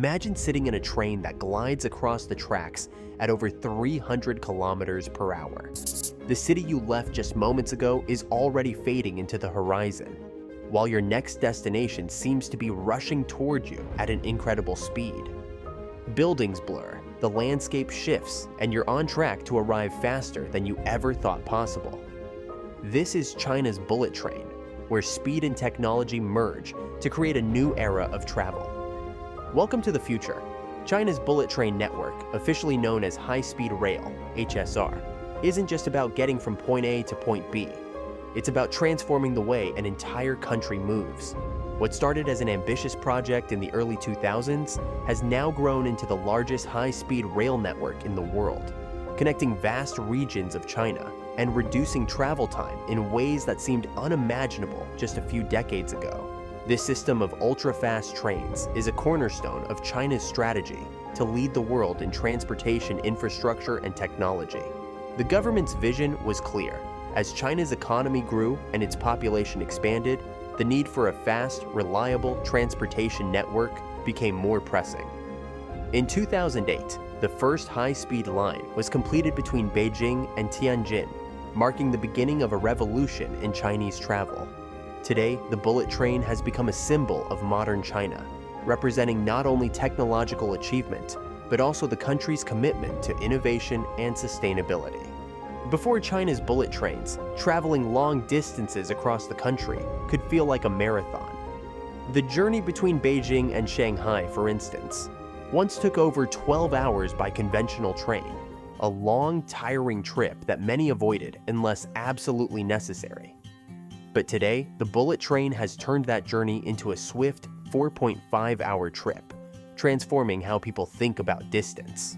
Imagine sitting in a train that glides across the tracks at over 300 kilometers per hour. The city you left just moments ago is already fading into the horizon, while your next destination seems to be rushing toward you at an incredible speed. Buildings blur, the landscape shifts, and you're on track to arrive faster than you ever thought possible. This is China's bullet train, where speed and technology merge to create a new era of travel. Welcome to the future. China's bullet train network, officially known as high-speed rail, HSR, isn't just about getting from point A to point B. It's about transforming the way an entire country moves. What started as an ambitious project in the early 2000s has now grown into the largest high-speed rail network in the world, connecting vast regions of China and reducing travel time in ways that seemed unimaginable just a few decades ago. This system of ultra-fast trains is a cornerstone of China's strategy to lead the world in transportation infrastructure and technology. The government's vision was clear. As China's economy grew and its population expanded, the need for a fast, reliable transportation network became more pressing. In 2008, the first high-speed line was completed between Beijing and Tianjin, marking the beginning of a revolution in Chinese travel. Today, the bullet train has become a symbol of modern China, representing not only technological achievement, but also the country's commitment to innovation and sustainability. Before China's bullet trains, traveling long distances across the country could feel like a marathon. The journey between Beijing and Shanghai, for instance, once took over 12 hours by conventional train, a long, tiring trip that many avoided unless absolutely necessary. But today, the bullet train has turned that journey into a swift 4.5-hour trip, transforming how people think about distance.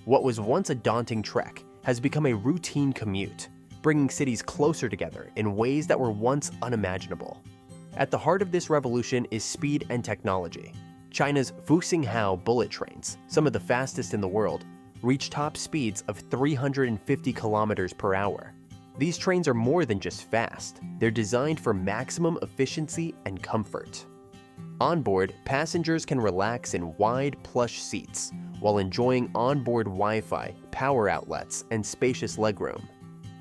What was once a daunting trek has become a routine commute, bringing cities closer together in ways that were once unimaginable. At the heart of this revolution is speed and technology. China's Fuxinghao bullet trains, some of the fastest in the world, reach top speeds of 350 kilometers per hour. These trains are more than just fast, they're designed for maximum efficiency and comfort. On board, passengers can relax in wide, plush seats while enjoying onboard Wi-Fi, power outlets, and spacious legroom.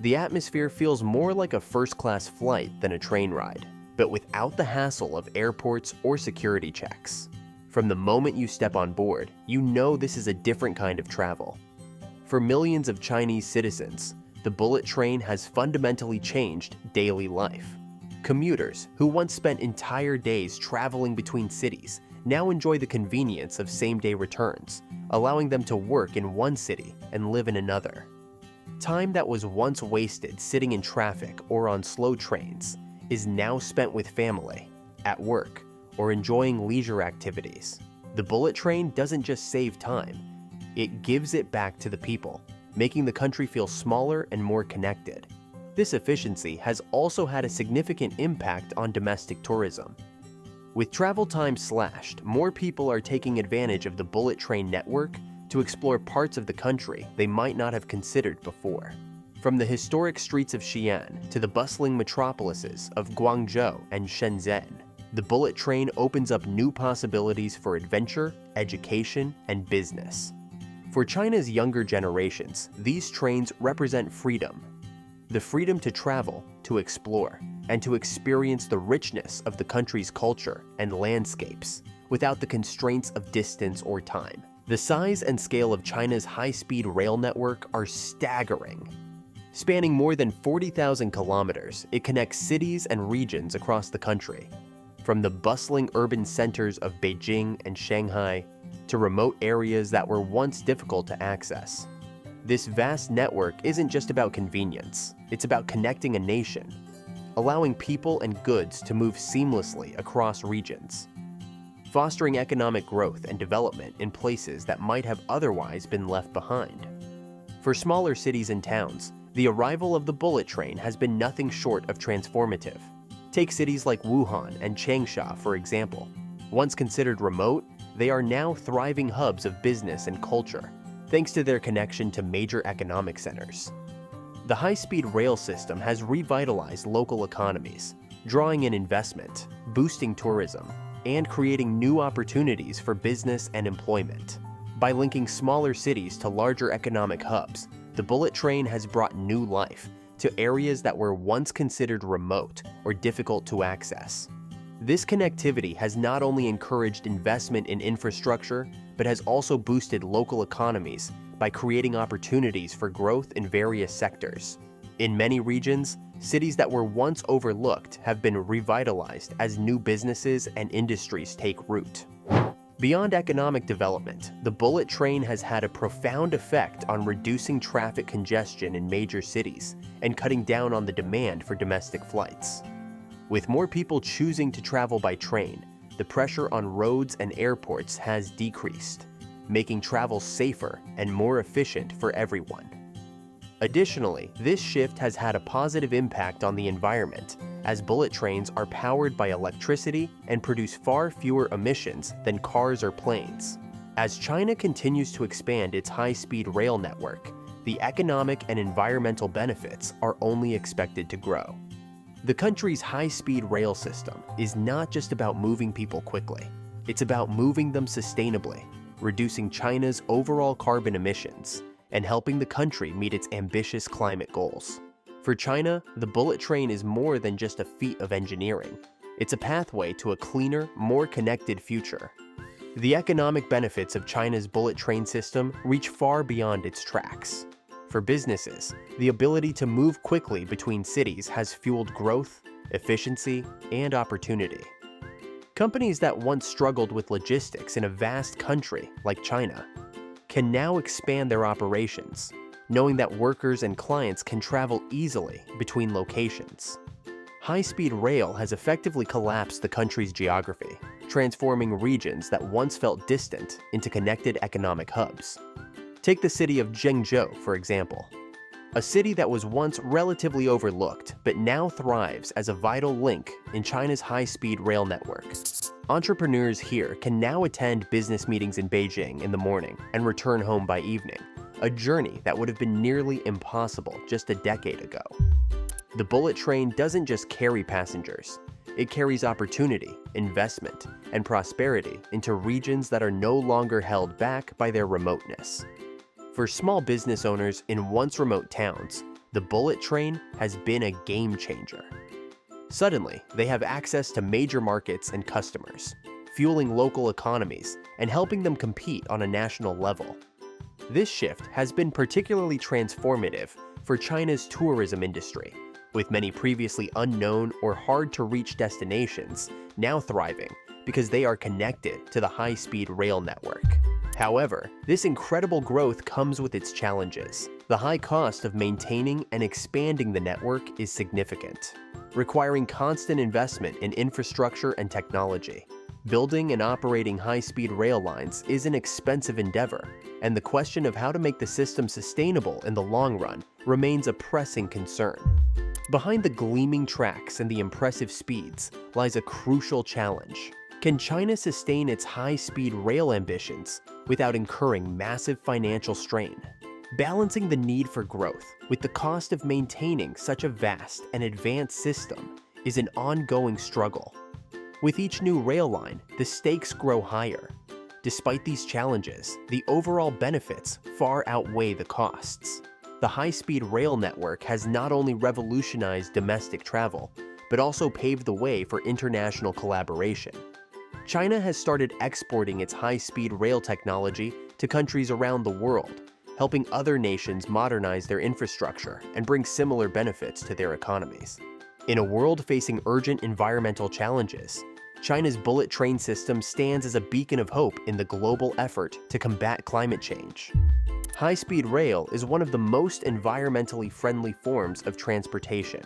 The atmosphere feels more like a first-class flight than a train ride, but without the hassle of airports or security checks. From the moment you step on board, you know this is a different kind of travel. For millions of Chinese citizens, the bullet train has fundamentally changed daily life. Commuters, who once spent entire days traveling between cities, now enjoy the convenience of same-day returns, allowing them to work in one city and live in another. Time that was once wasted sitting in traffic or on slow trains is now spent with family, at work, or enjoying leisure activities. The bullet train doesn't just save time, it gives it back to the people, making the country feel smaller and more connected. This efficiency has also had a significant impact on domestic tourism. With travel time slashed, more people are taking advantage of the bullet train network to explore parts of the country they might not have considered before. From the historic streets of Xi'an to the bustling metropolises of Guangzhou and Shenzhen, the bullet train opens up new possibilities for adventure, education, and business. For China's younger generations, these trains represent freedom. The freedom to travel, to explore, and to experience the richness of the country's culture and landscapes without the constraints of distance or time. The size and scale of China's high-speed rail network are staggering. Spanning more than 40,000 kilometers, it connects cities and regions across the country, from the bustling urban centers of Beijing and Shanghai to remote areas that were once difficult to access. This vast network isn't just about convenience, it's about connecting a nation, allowing people and goods to move seamlessly across regions, fostering economic growth and development in places that might have otherwise been left behind. For smaller cities and towns, the arrival of the bullet train has been nothing short of transformative. Take cities like Wuhan and Changsha, for example. Once considered remote, they are now thriving hubs of business and culture, thanks to their connection to major economic centers. The high-speed rail system has revitalized local economies, drawing in investment, boosting tourism, and creating new opportunities for business and employment. By linking smaller cities to larger economic hubs, the bullet train has brought new life to areas that were once considered remote or difficult to access. This connectivity has not only encouraged investment in infrastructure, but has also boosted local economies by creating opportunities for growth in various sectors. In many regions, cities that were once overlooked have been revitalized as new businesses and industries take root. Beyond economic development, the bullet train has had a profound effect on reducing traffic congestion in major cities and cutting down on the demand for domestic flights. With more people choosing to travel by train, the pressure on roads and airports has decreased, making travel safer and more efficient for everyone. Additionally, this shift has had a positive impact on the environment, as bullet trains are powered by electricity and produce far fewer emissions than cars or planes. As China continues to expand its high-speed rail network, the economic and environmental benefits are only expected to grow. The country's high-speed rail system is not just about moving people quickly, it's about moving them sustainably, reducing China's overall carbon emissions, and helping the country meet its ambitious climate goals. For China, the bullet train is more than just a feat of engineering. It's a pathway to a cleaner, more connected future. The economic benefits of China's bullet train system reach far beyond its tracks. For businesses, the ability to move quickly between cities has fueled growth, efficiency, and opportunity. Companies that once struggled with logistics in a vast country like China can now expand their operations, knowing that workers and clients can travel easily between locations. High-speed rail has effectively collapsed the country's geography, transforming regions that once felt distant into connected economic hubs. Take the city of Zhengzhou, for example. A city that was once relatively overlooked, but now thrives as a vital link in China's high-speed rail network. Entrepreneurs here can now attend business meetings in Beijing in the morning and return home by evening, a journey that would have been nearly impossible just a decade ago. The bullet train doesn't just carry passengers, it carries opportunity, investment, and prosperity into regions that are no longer held back by their remoteness. For small business owners in once remote towns, the bullet train has been a game changer. Suddenly, they have access to major markets and customers, fueling local economies and helping them compete on a national level. This shift has been particularly transformative for China's tourism industry, with many previously unknown or hard-to-reach destinations now thriving because they are connected to the high-speed rail network. However, this incredible growth comes with its challenges. The high cost of maintaining and expanding the network is significant, requiring constant investment in infrastructure and technology. Building and operating high-speed rail lines is an expensive endeavor, and the question of how to make the system sustainable in the long run remains a pressing concern. Behind the gleaming tracks and the impressive speeds lies a crucial challenge. Can China sustain its high-speed rail ambitions without incurring massive financial strain? Balancing the need for growth with the cost of maintaining such a vast and advanced system is an ongoing struggle. With each new rail line, the stakes grow higher. Despite these challenges, the overall benefits far outweigh the costs. The high-speed rail network has not only revolutionized domestic travel, but also paved the way for international collaboration. China has started exporting its high-speed rail technology to countries around the world, helping other nations modernize their infrastructure and bring similar benefits to their economies. In a world facing urgent environmental challenges, China's bullet train system stands as a beacon of hope in the global effort to combat climate change. High-speed rail is one of the most environmentally friendly forms of transportation,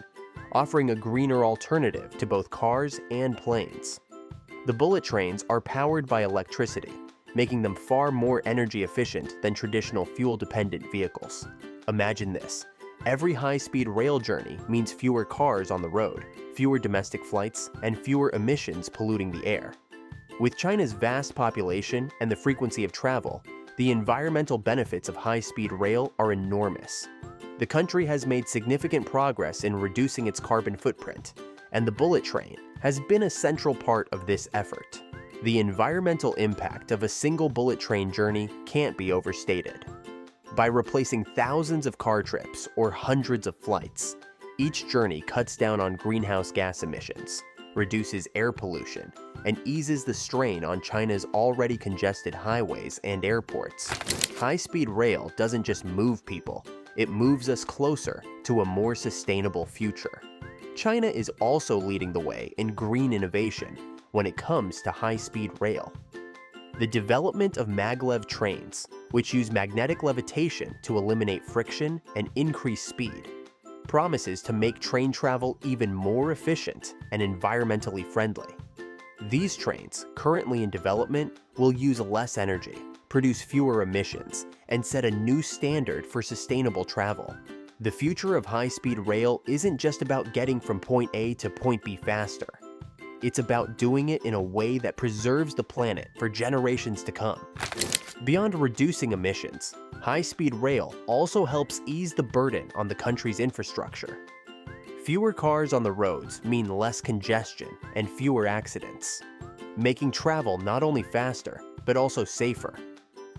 offering a greener alternative to both cars and planes. The bullet trains are powered by electricity, making them far more energy efficient than traditional fuel-dependent vehicles. Imagine this. Every high-speed rail journey means fewer cars on the road, fewer domestic flights, and fewer emissions polluting the air. With China's vast population and the frequency of travel, the environmental benefits of high-speed rail are enormous. The country has made significant progress in reducing its carbon footprint, and the bullet train has been a central part of this effort. The environmental impact of a single bullet train journey can't be overstated. By replacing thousands of car trips or hundreds of flights, each journey cuts down on greenhouse gas emissions, reduces air pollution, and eases the strain on China's already congested highways and airports. High-speed rail doesn't just move people, it moves us closer to a more sustainable future. China is also leading the way in green innovation when it comes to high-speed rail. The development of maglev trains, which use magnetic levitation to eliminate friction and increase speed, promises to make train travel even more efficient and environmentally friendly. These trains, currently in development, will use less energy, produce fewer emissions, and set a new standard for sustainable travel. The future of high-speed rail isn't just about getting from point A to point B faster. It's about doing it in a way that preserves the planet for generations to come. Beyond reducing emissions, high-speed rail also helps ease the burden on the country's infrastructure. Fewer cars on the roads mean less congestion and fewer accidents, making travel not only faster, but also safer.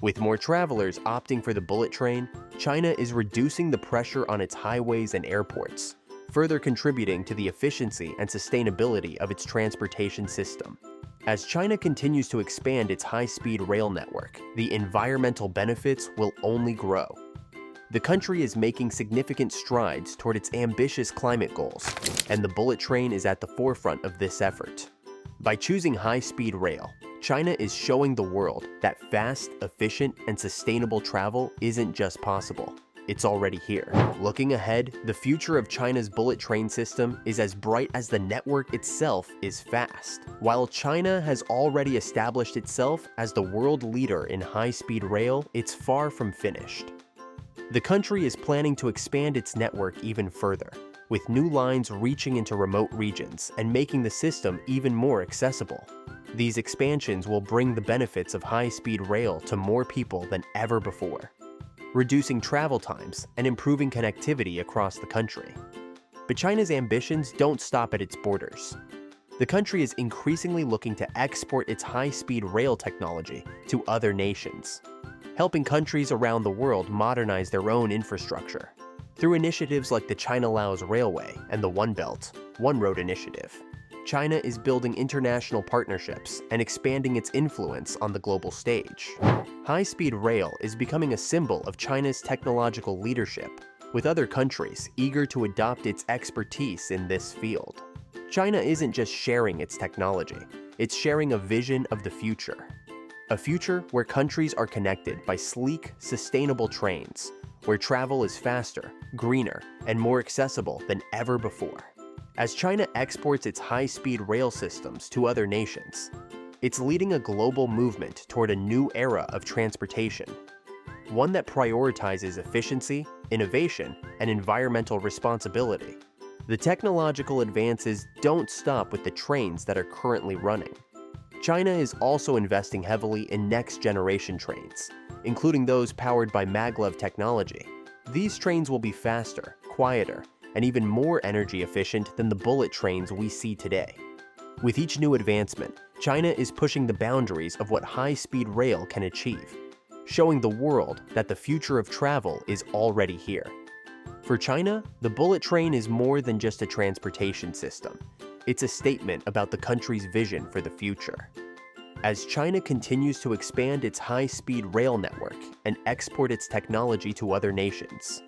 With more travelers opting for the bullet train, China is reducing the pressure on its highways and airports, further contributing to the efficiency and sustainability of its transportation system. As China continues to expand its high-speed rail network, the environmental benefits will only grow. The country is making significant strides toward its ambitious climate goals, and the bullet train is at the forefront of this effort. By choosing high-speed rail, China is showing the world that fast, efficient, and sustainable travel isn't just possible. It's already here. Looking ahead, the future of China's bullet train system is as bright as the network itself is fast. While China has already established itself as the world leader in high-speed rail, it's far from finished. The country is planning to expand its network even further, with new lines reaching into remote regions and making the system even more accessible. These expansions will bring the benefits of high-speed rail to more people than ever before, reducing travel times and improving connectivity across the country. But China's ambitions don't stop at its borders. The country is increasingly looking to export its high-speed rail technology to other nations, helping countries around the world modernize their own infrastructure. Through initiatives like the China-Laos Railway and the One Belt, One Road initiative, China is building international partnerships and expanding its influence on the global stage. High-speed rail is becoming a symbol of China's technological leadership, with other countries eager to adopt its expertise in this field. China isn't just sharing its technology, it's sharing a vision of the future. A future where countries are connected by sleek, sustainable trains, where travel is faster, greener, and more accessible than ever before. As China exports its high-speed rail systems to other nations, it's leading a global movement toward a new era of transportation, one that prioritizes efficiency, innovation, and environmental responsibility. The technological advances don't stop with the trains that are currently running. China is also investing heavily in next-generation trains, including those powered by maglev technology. These trains will be faster, quieter, and even more energy efficient than the bullet trains we see today. With each new advancement, China is pushing the boundaries of what high-speed rail can achieve, showing the world that the future of travel is already here. For China, the bullet train is more than just a transportation system. It's a statement about the country's vision for the future. As China continues to expand its high-speed rail network and export its technology to other nations,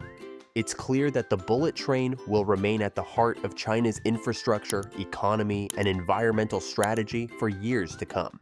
it's clear that the bullet train will remain at the heart of China's infrastructure, economy, and environmental strategy for years to come.